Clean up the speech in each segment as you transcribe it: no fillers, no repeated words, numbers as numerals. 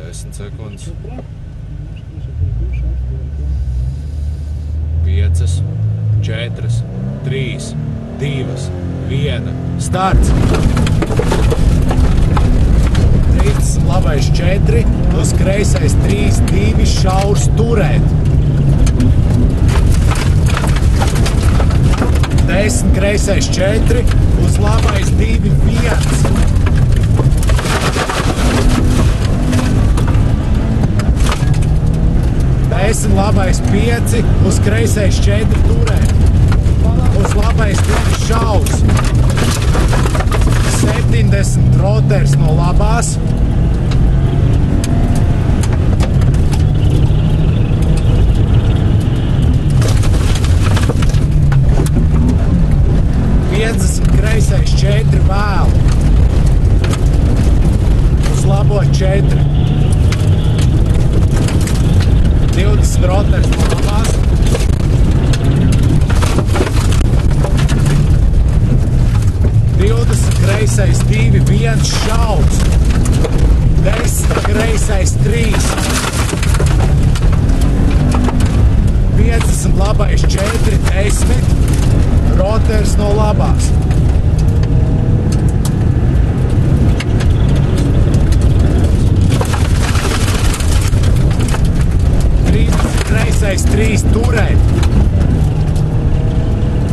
10 sekundes. 5, 4, 3, 2, 1. Starts! 30, labais 4, uz kreisais 3, 2, šaurs turēt. 10, kreisais 4, uz labais 2, 1. 10, labais 5, uz kreisais 4 turēt. Uz labais 2 šaus. 70 roters no labās. Kreisais 4 vēl. Uz labo 4. 20 roters no labās. 20 kreisais 2, 1 šauts. 10 kreisais 3. 50 labais 4, 10. Roters no labās. 30 kreisais 3 turēt.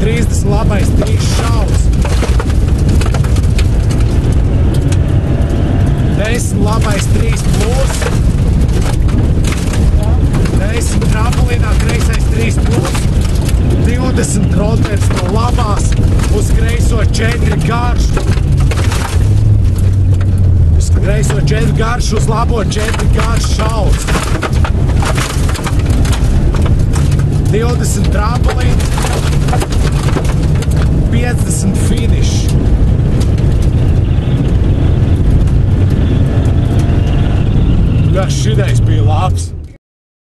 30 labais 3 šaus. 10 labais 3 plus. 10 trampolinā kreisais 3 plus. 20 roters no labās, uz kreiso 4 garš. Uz kreiso 4 garš, uz labo 4 garš šauts. 20 trampolins, 50 finish. Ja šitais bija labs.